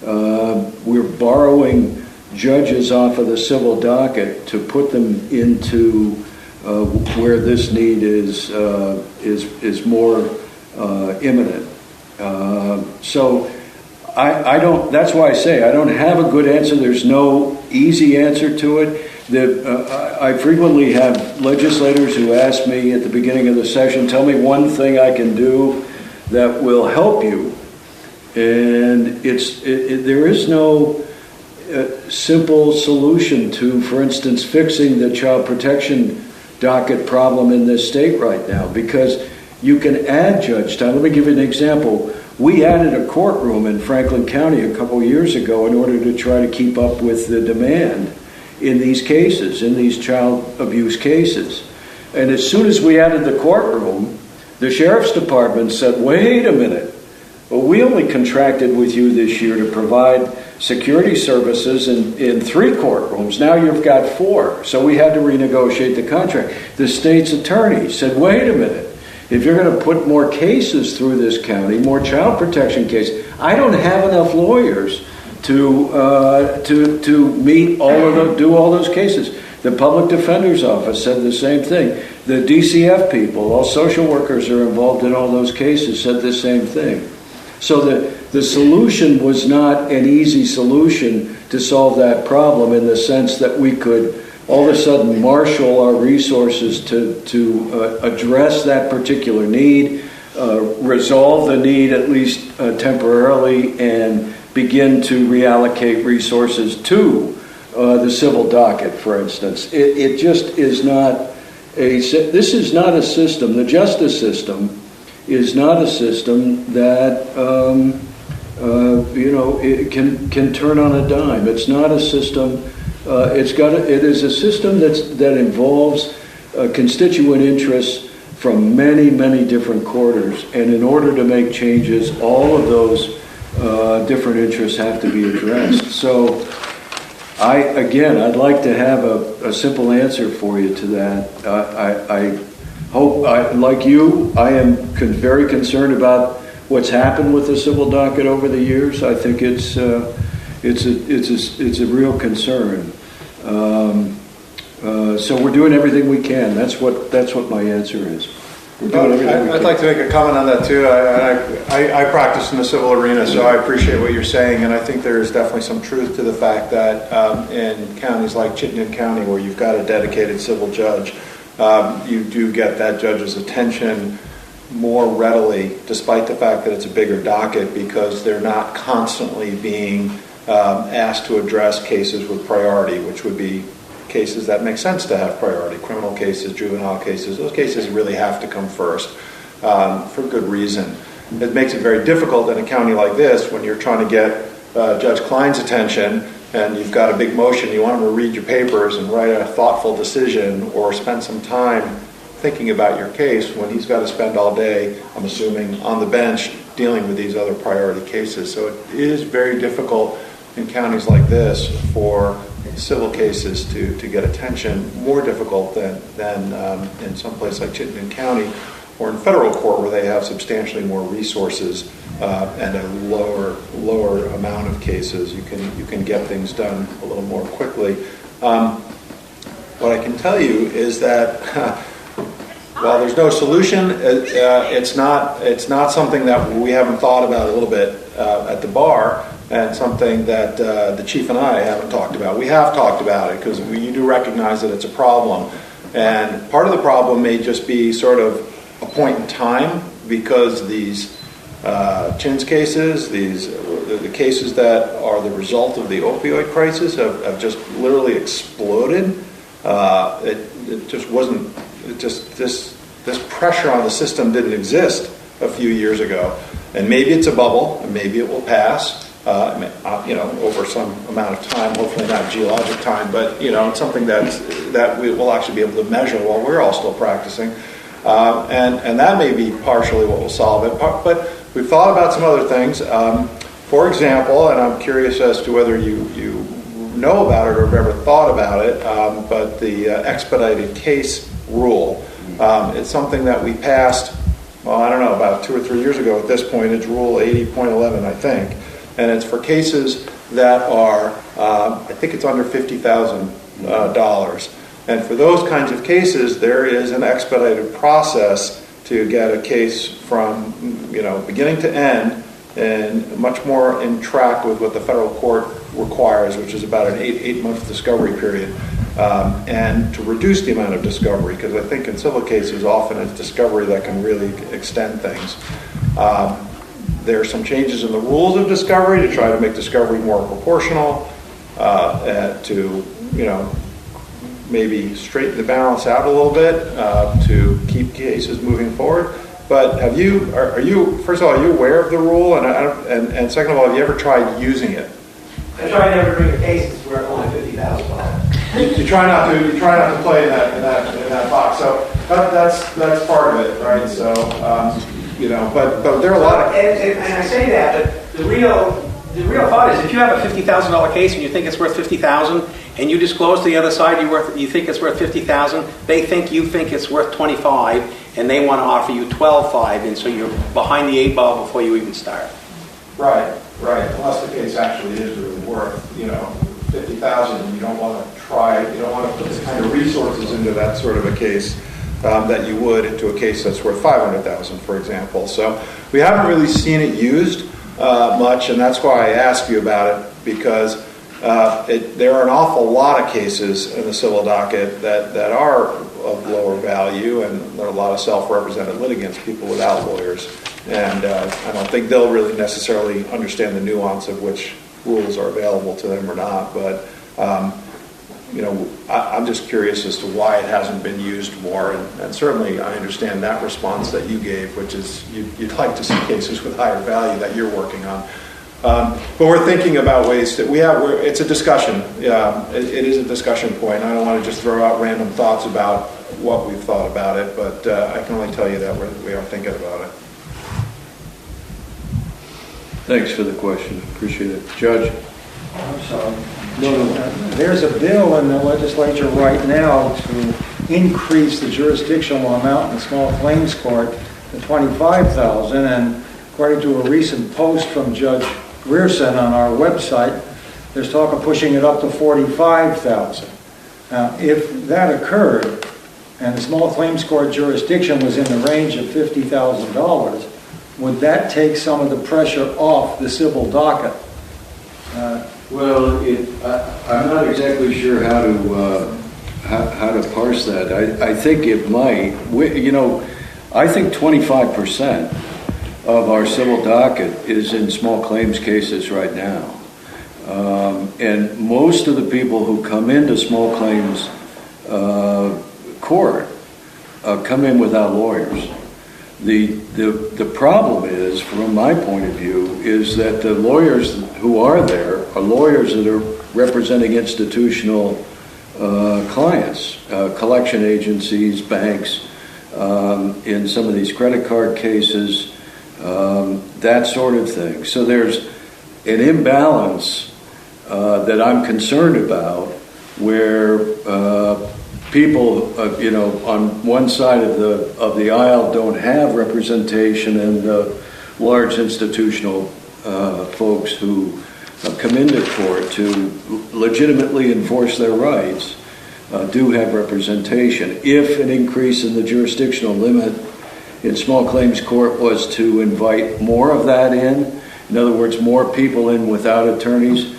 we're borrowing judges off of the civil docket to put them into where this need is more imminent. So I don't. That's why I say I don't have a good answer. There's no easy answer to it. I frequently have legislators who ask me at the beginning of the session, tell me one thing I can do that will help you. And there is no simple solution to, for instance, fixing the child protection docket problem in this state right now, because you can add judge time. Let me give you an example. We added a courtroom in Franklin County a couple years ago in order to try to keep up with the demand in these cases, in these child abuse cases. And as soon as we added the courtroom, the sheriff's department said, wait a minute, well, we only contracted with you this year to provide security services in 3 courtrooms. Now you've got 4. So we had to renegotiate the contract. The state's attorney said, wait a minute, if you're going to put more cases through this county, more child protection cases, I don't have enough lawyers to meet do all those cases. The public defender's office said the same thing. The DCF people, all social workers are involved in all those cases, said the same thing. So the solution was not an easy solution to solve that problem in the sense that we could all of a sudden marshal our resources to address that particular need, resolve the need at least temporarily, and begin to reallocate resources to the civil docket, for instance. It just is not this is not a system, the justice system is not a system that, it can turn on a dime. It's not a system, it is a system that involves constituent interests from many, many different quarters. And in order to make changes, all of those different interests have to be addressed. So I'd like to have a simple answer for you to that. I hope, like you, I am very concerned about what's happened with the civil docket over the years. I think it's a real concern. So we're doing everything we can. That's what my answer is. We're doing everything we can. I'd like to make a comment on that too. I practice in the civil arena, so I appreciate what you're saying, and I think there is definitely some truth to the fact that in counties like Chittenden County, where you've got a dedicated civil judge, you do get that judge's attention more readily, despite the fact that it's a bigger docket, because they're not constantly being asked to address cases with priority, which would be cases that make sense to have priority. Criminal cases, juvenile cases, those cases really have to come first for good reason. It makes it very difficult in a county like this when you're trying to get Judge Klein's attention and you've got a big motion, you want him to read your papers and write a thoughtful decision or spend some time thinking about your case when he's got to spend all day, I'm assuming, on the bench dealing with these other priority cases. So it is very difficult in counties like this for civil cases to get attention, more difficult than in some place like Chittenden County or in federal court where they have substantially more resources and a lower amount of cases. You can get things done a little more quickly. What I can tell you is that while there's no solution, it's not something that we haven't thought about a little bit at the bar, and something that the chief and I haven't talked about. We have talked about it because you do recognize that it's a problem, and part of the problem may just be sort of a point in time, because these Chins cases, the cases that are the result of the opioid crisis have just literally exploded. It just wasn't. This pressure on the system didn't exist a few years ago, and maybe it's a bubble, and maybe it will pass. Over some amount of time, hopefully not geologic time, but it's something that we will actually be able to measure while we're all still practicing, and that may be partially what will solve it. But we've thought about some other things. For example, and I'm curious as to whether you know about it or have ever thought about it, but the expedited case rule. It's something that we passed, about 2 or 3 years ago at this point. It's Rule 80.11, I think. And it's for cases that are, I think it's under $50,000. And for those kinds of cases, there is an expedited process to get a case from, beginning to end, and much more in track with what the federal court requires, which is about an 8-month discovery period, and to reduce the amount of discovery, because I think in civil cases often it's discovery that can really extend things. There are some changes in the rules of discovery to try to make discovery more proportional, to maybe straighten the balance out a little bit, to keep cases moving forward. But are you first of all, are you aware of the rule? And second of all, have you ever tried using it? I try never to bring a case that's worth only $50,000. You try not to play in that box. So that's part of it, right? So but there are a lot of. And I say that, but the real thought is, if you have a $50,000 case and you think it's worth $50,000, and you disclose to the other side you think it's worth $50,000, you think it's worth $25,000, and they want to offer you $12,500, and so you're behind the 8 ball before you even start. Right. Unless the case actually is really worth $50,000, you don't want to put the kind of resources into that sort of a case that you would into a case that's worth $500,000, for example. So we haven't really seen it used much, and that's why I asked you about it, because there are an awful lot of cases in the civil docket that are of lower value, and there are a lot of self-represented litigants, people without lawyers, and I don't think they'll really necessarily understand the nuance of which rules are available to them or not, but I'm just curious as to why it hasn't been used more, and certainly I understand that response that you gave, which is you'd like to see cases with higher value that you're working on. But we're thinking about ways that it's a discussion. It is a discussion point. I don't want to just throw out random thoughts about what we've thought about it, but I can only tell you that we are thinking about it. Thanks for the question. Appreciate it. Judge? I'm sorry. There's a bill in the legislature right now to increase the jurisdictional amount in the small claims court to $25,000, and according to a recent post from Judge Grierson on our website, there's talk of pushing it up to $45,000. Now, if that occurred, and the small claims court jurisdiction was in the range of $50,000, would that take some of the pressure off the civil docket? Well, I'm not exactly sure how to parse that. I think it might. I think 25% of our civil docket is in small claims cases right now. And most of the people who come into small claims court come in without lawyers. The problem is, from my point of view, is that the lawyers who are there are lawyers that are representing institutional clients, collection agencies, banks, in some of these credit card cases, that sort of thing. So there's an imbalance that I'm concerned about, where people, on one side of the aisle don't have representation, and the large institutional folks who come into court to legitimately enforce their rights do have representation. If an increase in the jurisdictional limit in small claims court was to invite more of that in other words, more people in without attorneys,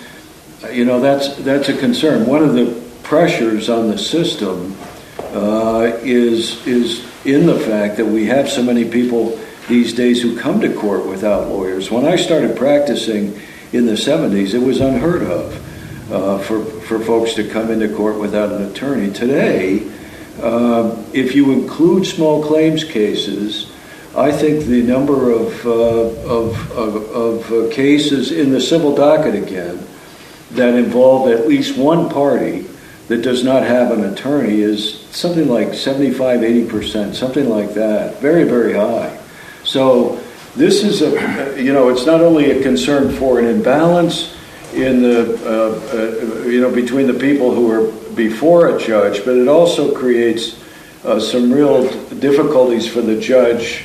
that's a concern. One of the pressures on the system is in the fact that we have so many people these days who come to court without lawyers. When I started practicing in the 70s, it was unheard of for folks to come into court without an attorney. Today, if you include small claims cases, I think the number of cases in the civil docket again that involve at least one party that does not have an attorney is something like 75, 80%, something like that. Very, very high. So this is it's not only a concern for an imbalance in the, between the people who are before a judge, but it also creates some real difficulties for the judge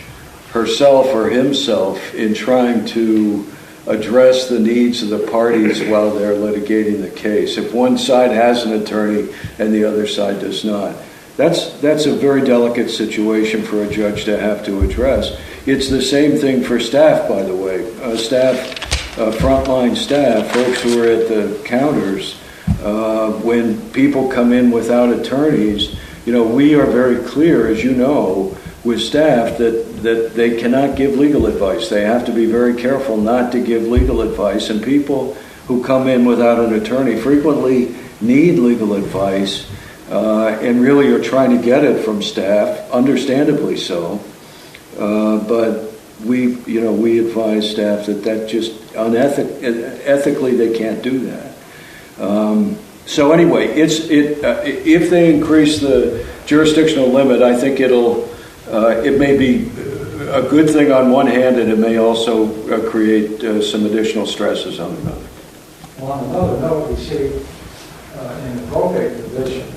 herself or himself in trying to address the needs of the parties while they're litigating the case. If one side has an attorney and the other side does not, that's a very delicate situation for a judge to have to address. It's the same thing for staff, by the way. Frontline staff, folks who are at the counters, when people come in without attorneys, we are very clear, as you know, with staff that they cannot give legal advice. They have to be very careful not to give legal advice, and people who come in without an attorney frequently need legal advice and really are trying to get it from staff, understandably so. But we advise staff that just ethically they can't do that. So anyway, if they increase the jurisdictional limit, I think it may be a good thing on one hand, and it may also create some additional stresses on another. Well, on another note, we see in the probate division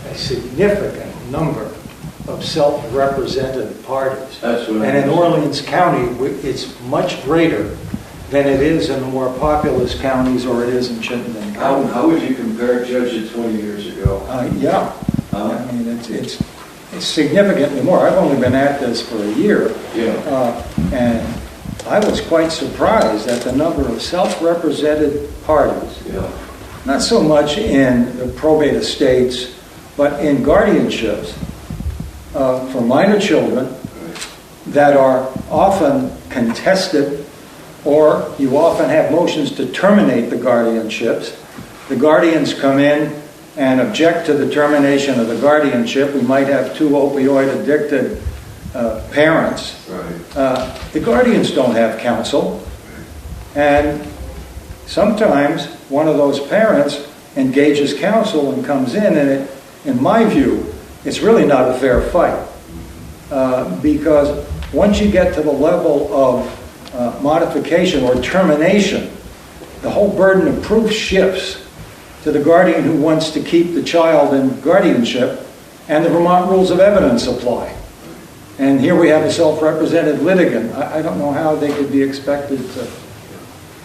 a significant number of self-represented parties. That's what and in Orleans County, it's much greater than it is in the more populous counties, or it is in Chittenden County. How would you compare it, Judge, to 20 years ago? I mean, it's significantly more. I've only been at this for a year, and I was quite surprised at the number of self-represented parties. Yeah. Not so much in the probate estates, but in guardianships for minor children that are often contested, or you often have motions to terminate the guardianships. The guardians come in and object to the termination of the guardianship. We might have two opioid-addicted parents. The guardians don't have counsel, and sometimes one of those parents engages counsel and comes in my view, it's really not a fair fight. Because once you get to the level of modification or termination, the whole burden of proof shifts to the guardian who wants to keep the child in guardianship, and the Vermont rules of evidence apply. And here we have a self-represented litigant. I don't know how they could be expected to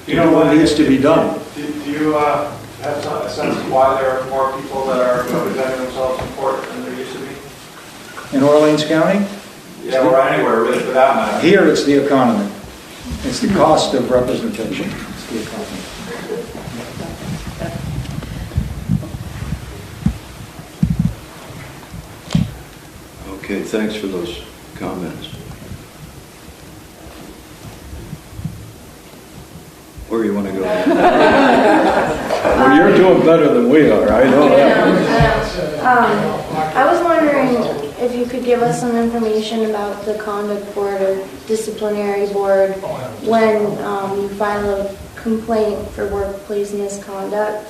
do what needs to be done. Do you have a sense of why there are more people that are representing themselves in court than there used to be? In Orleans County? Yeah, or anywhere really for that matter. Here it's the economy. It's the cost of representation. It's the economy. Okay, thanks for those comments. Where you want to go? Well, you're doing better than we are, I know that. I was wondering if you could give us some information about the conduct board or disciplinary board when you file a complaint for workplace misconduct.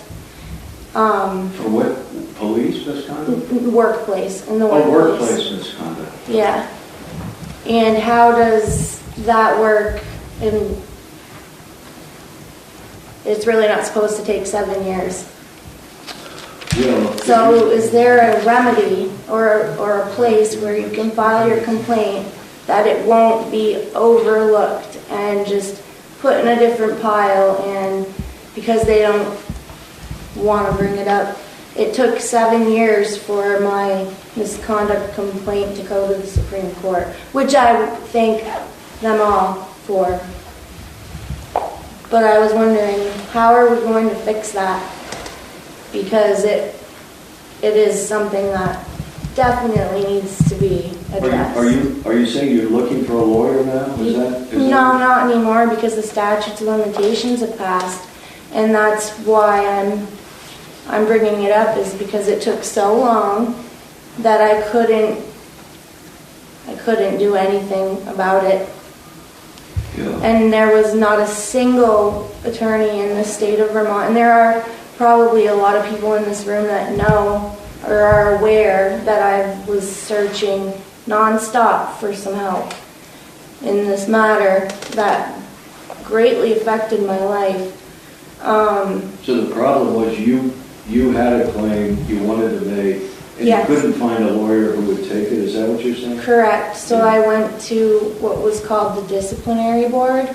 For what? Police misconduct? Workplace, in the Oh, workplace. workplace misconduct. Yeah. And how does that work? And it's really not supposed to take 7 years. Yeah. So is there a remedy or a place where you can file your complaint that it won't be overlooked and just put in a different pile, and because they don't want to bring it up? It took 7 years for my misconduct complaint to go to the Supreme Court, which I thank them all for. But I was wondering, how are we going to fix that? Because it is something that definitely needs to be addressed. Are you saying you're looking for a lawyer now? No, not anymore, because the statutes of limitations have passed, and that's why I'm bringing it up, is because it took so long that I couldn't do anything about it. Yeah. And there was not a single attorney in the state of Vermont, and there are probably a lot of people in this room that know or are aware that I was searching nonstop for some help in this matter that greatly affected my life. So the problem was you had a claim you wanted to make, and Yes. you couldn't find a lawyer who would take it. Is that what you're saying? Correct. So I went to what was called the disciplinary board.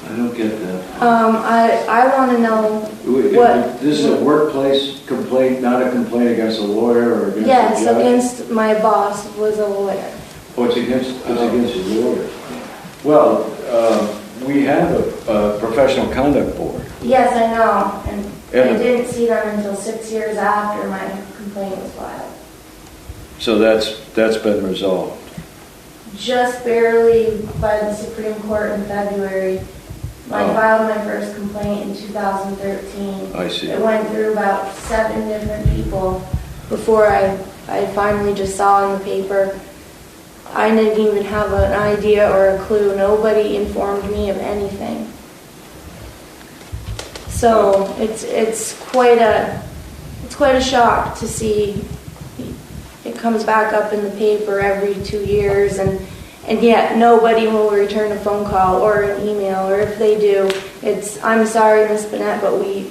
I don't get that. I want to know what. This is a workplace complaint, not a complaint against a lawyer or against Yes, a judge? against my boss was a lawyer. Oh, it's against a lawyer. Well, we have a professional conduct board. Yes, I know, and I And- didn't see them until 6 years after my complaint was filed. So that's been resolved. Just barely by the Supreme Court in February. I Oh. filed my first complaint in 2013. I see. It went through about 7 different people before I finally just saw in the paper. I didn't even have an idea or a clue. Nobody informed me of anything. So it's quite a shock to see it comes back up in the paper every 2 years, and yet nobody will return a phone call or an email, or if they do, it's, "I'm sorry, Miss Bennett, but we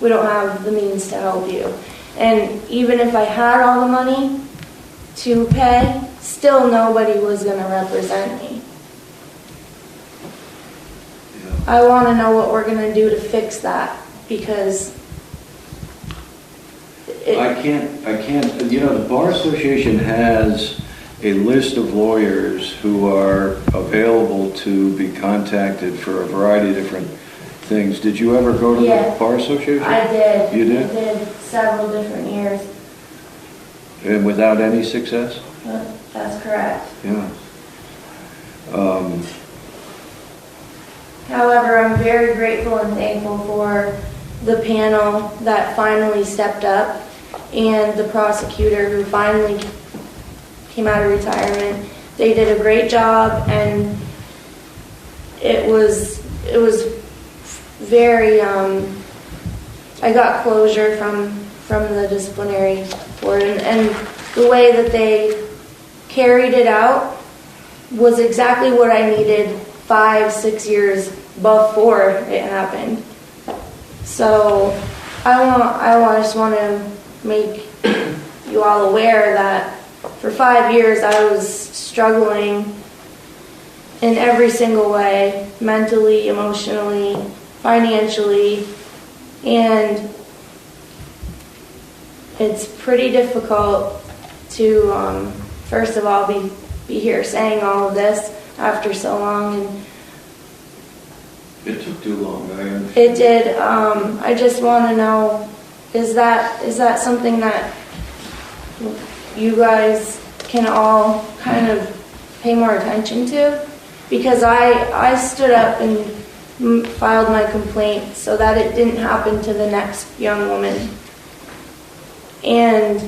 don't have the means to help you." And even if I had all the money to pay, still nobody was going to represent me. I want to know what we're going to do to fix that, because I can't, the Bar Association has a list of lawyers who are available to be contacted for a variety of different things. Did you ever go to Yeah. the Bar Association? I did. You did? I did several different years. And without any success? That's correct. Yeah. However, I'm very grateful and thankful for the panel that finally stepped up and the prosecutor who finally came out of retirement. They did a great job, and it was very, I got closure from the disciplinary board, and the way that they carried it out was exactly what I needed 5-6 years before it happened. So I just want to make you all aware that for 5 years I was struggling in every single way, mentally, emotionally, financially, and it's pretty difficult to, first of all, be here saying all of this after so long. And It took too long, I understand. it did. I just want to know, is that something that you guys can all kind of pay more attention to? Because I stood up and filed my complaint so that it didn't happen to the next young woman. And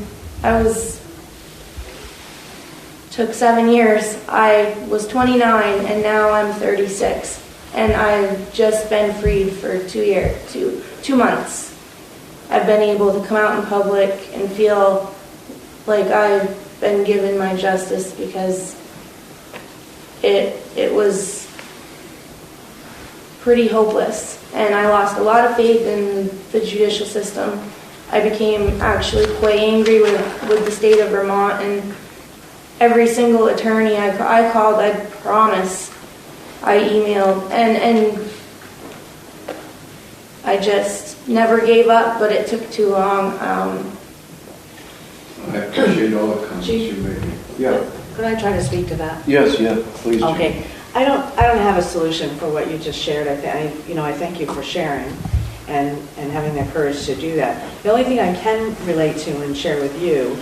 took 7 years. I was 29 and now I'm 36. And I've just been freed for 2 months. I've been able to come out in public and feel like I've been given my justice, because it was pretty hopeless. And I lost a lot of faith in the judicial system. I became actually quite angry with the state of Vermont, and every single attorney I called, I promise, I emailed, and I just never gave up, but it took too long. I appreciate all the comments you made. Yeah. Could I try to speak to that? Yes, yeah, please. Jim. Okay. I don't have a solution for what you just shared. I thank you for sharing and having the courage to do that. The only thing I can relate to and share with you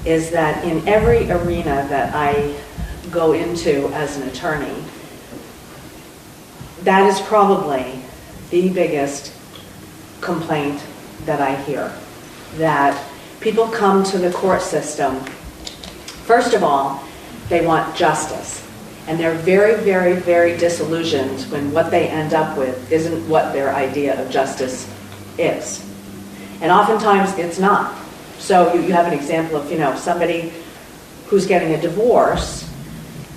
is that in every arena that I go into as an attorney, that is probably the biggest complaint that I hear, that people come to the court system. First of all, they want justice, and they're very, very, very disillusioned when what they end up with isn't what their idea of justice is. And oftentimes it's not. So you have an example of, somebody who's getting a divorce.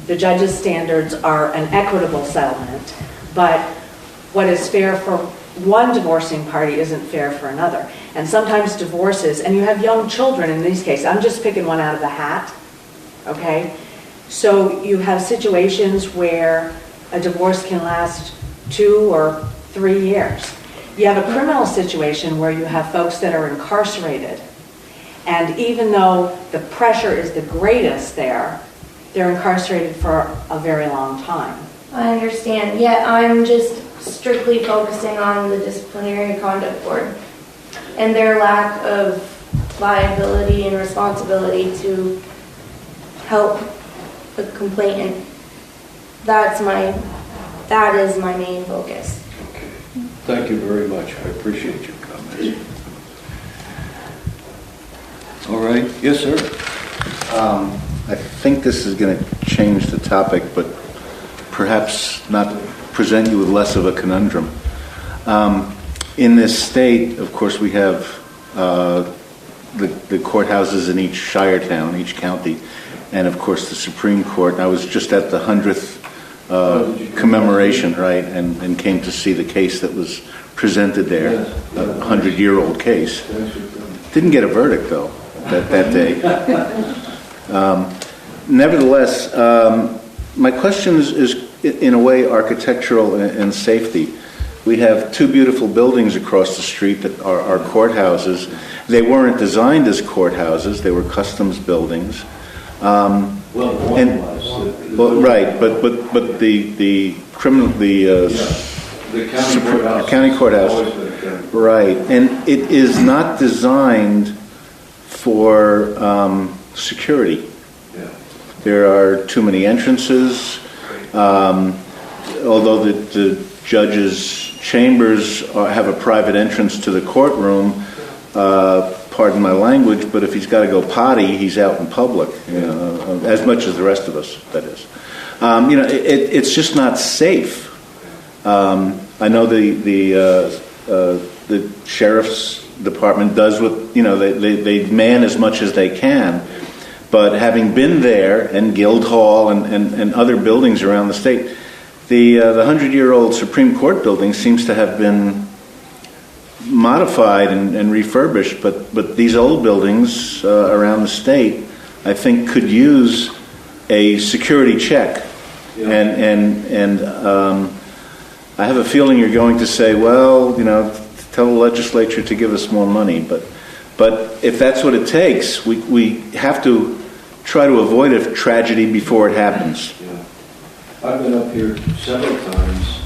The judge's standards are an equitable settlement, but what is fair for one divorcing party isn't fair for another. And sometimes divorces, and you have young children in these cases. I'm just picking one out of the hat, okay? So you have situations where a divorce can last 2 or 3 years. You have a criminal situation where you have folks that are incarcerated. And even though the pressure is the greatest there, they're incarcerated for a very long time. I understand. Yet I'm just strictly focusing on the disciplinary conduct board and their lack of liability and responsibility to help the complainant. That is my main focus. Okay. Thank you very much. I appreciate your comments. All right. Yes, sir. I think this is going to change the topic, but perhaps not present you with less of a conundrum. In this state, of course, we have the courthouses in each shire town, each county, and of course the Supreme Court. I was just at the 100th commemoration, right, and came to see the case that was presented there, a 100-year-old case. Didn't get a verdict, though, that day. Nevertheless, my question is in a way architectural and safety. We have 2 beautiful buildings across the street that are courthouses. They weren't designed as courthouses; they were customs buildings. Right, but the county courthouse, right, and it is not designed for security. There are too many entrances. Although the judges' chambers have a private entrance to the courtroom. Pardon my language, but if he's got to go potty, he's out in public, as much as the rest of us, that is. It's just not safe. I know the sheriff's department does what, they man as much as they can, but having been there, and Guildhall and other buildings around the state, the 100-year-old Supreme Court building seems to have been modified and refurbished, but these old buildings around the state, I think, could use a security check. Yeah. And I have a feeling you're going to say, well, tell the legislature to give us more money, but if that's what it takes, we have to try to avoid a tragedy before it happens. Yeah. I've been up here several times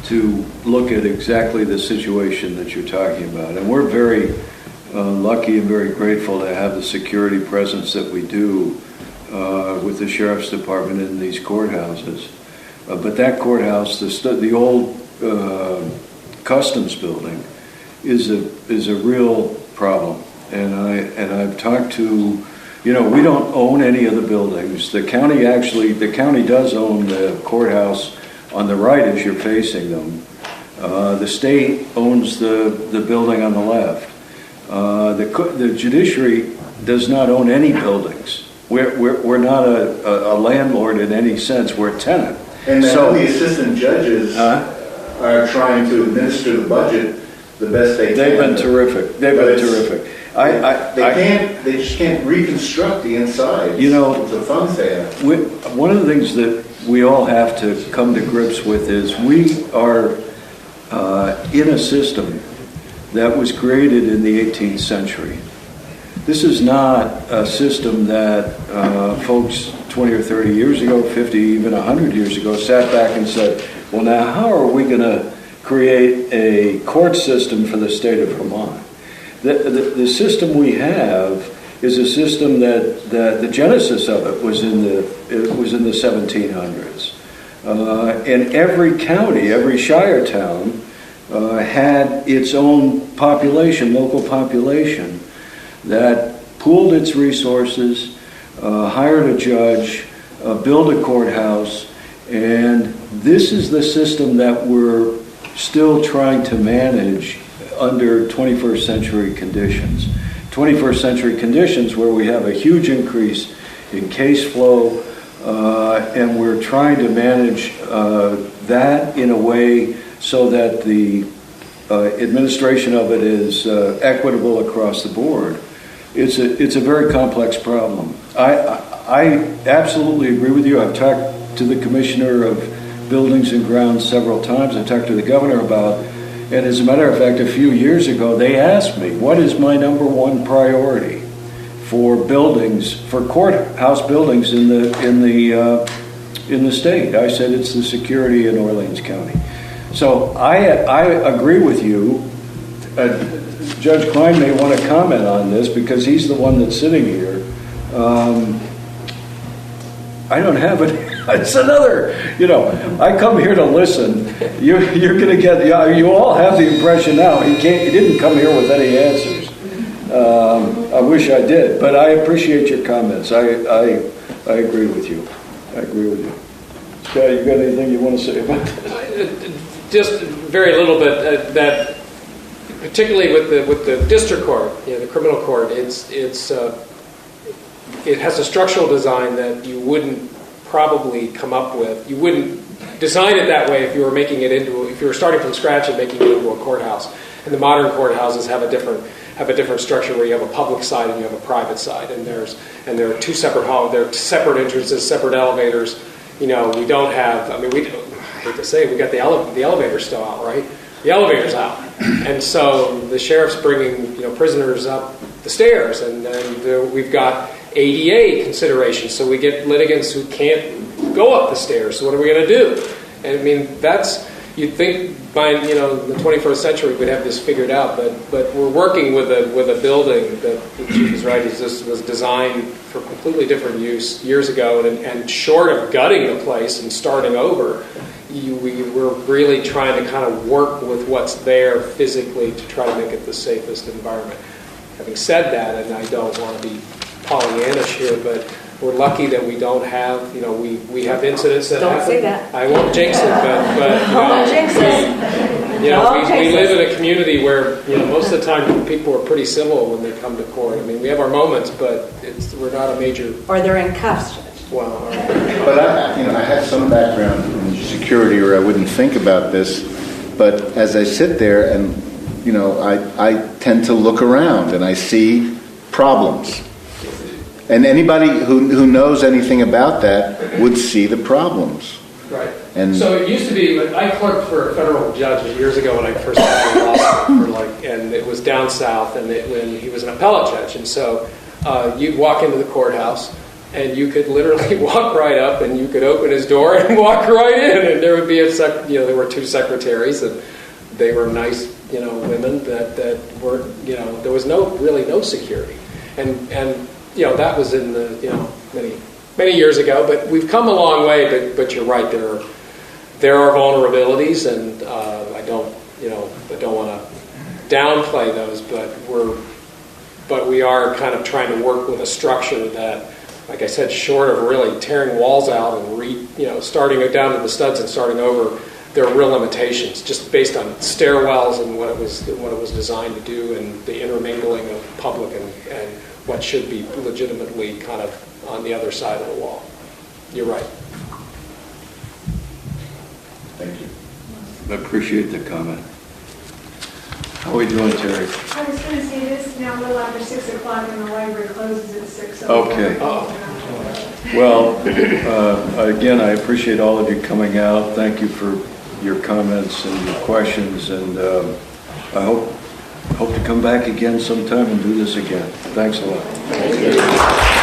to look at exactly the situation that you're talking about. And we're very lucky and very grateful to have the security presence that we do with the Sheriff's Department in these courthouses. But that courthouse, the old Customs building, is a real problem. And I've talked to, we don't own any of the buildings. The county does own the courthouse on the right as you're facing them. The state owns the building on the left. The judiciary does not own any buildings. We're not a landlord in any sense. We're a tenant. And so the assistant judges are trying to administer the budget the best they can. They've been terrific. Terrific. They just can't reconstruct the inside. The funds they have. One of the things that we all have to come to grips with is we are in a system that was created in the 18th century. This is not a system that folks 20 or 30 years ago, 50, even 100 years ago, sat back and said, well, now how are we going to create a court system for the state of Vermont? The system we have is a system that the genesis of it was in the 1700s. And every county, every shire town had its own population, local population, that pooled its resources, hired a judge, built a courthouse, and this is the system that we're still trying to manage under 21st century conditions. 21st century conditions where we have a huge increase in case flow, and we're trying to manage that in a way so that the administration of it is equitable across the board. It's a very complex problem. I absolutely agree with you. I've talked to the Commissioner of Buildings and Grounds several times. I've talked to the Governor about, and as a matter of fact, a few years ago, they asked me, what is my number one priority for buildings, for courthouse buildings in the state? I said it's the security in Orleans County. So I agree with you. Judge Klein may want to comment on this because he's the one that's sitting here. I don't have it. It's another, I come here to listen. You're going to get, you all have the impression now, he didn't come here with any answers. I wish I did, but I appreciate your comments. I agree with you. Scott, you got anything you want to say about this? Just very little bit. That particularly with the district court, the criminal court, it has a structural design that you wouldn't probably come up with. You wouldn't design it that way if you were if you were starting from scratch and making it into a courthouse. And the modern courthouses have a different structure where you have a public side and you have a private side, and there are two separate separate entrances, separate elevators. We don't have. I hate to say it, we got the elevator still out, right? The elevator's out, and so the sheriff's bringing prisoners up the stairs, and then we've got ADA considerations, so we get litigants who can't go up the stairs. So what are we going to do? And you'd think by the 21st century we'd have this figured out, but we're working with a building that the chief is right. This was designed for completely different use years ago, and short of gutting the place and starting over, we're really trying to kind of work with what's there physically to try to make it the safest environment. Having said that, and I don't want to be Pollyannish here, but we're lucky that we don't have, we have incidents that happen. Don't say that. I won't jinx it, but Don't jinx it. we live in a community where, most of the time people are pretty civil when they come to court. I mean, we have our moments, but we're not a major. Or they're in cuffs. Well, But I had some background in security, or I wouldn't think about this. But as I sit there, and I tend to look around, and I see problems. And anybody who knows anything about that would see the problems. Right. And so it used to be, I clerked for a federal judge years ago when I first got in law school, and it was down south, and when he was an appellate judge, and so you'd walk into the courthouse, and you could literally walk right up, and you could open his door and walk right in, and there would be there were two secretaries, and they were nice, women that were, there was really no security, and that was in the many years ago, but we've come a long way. But you're right, there are vulnerabilities, and I don't want to downplay those, but we are kind of trying to work with a structure that, like I said, short of really tearing walls out and starting it down to the studs and starting over, there are real limitations just based on stairwells and what it was designed to do, and the intermingling of public and what should be legitimately kind of on the other side of the wall. You're right. thank you. I appreciate the comment. How are we doing, Terry? I was going to say this now a little after 6 o'clock and the library closes at 6. So Okay. Well, again, I appreciate all of you coming out. Thank you for your comments and your questions, and I hope to come back again sometime and do this again. Thanks a lot. Thank you.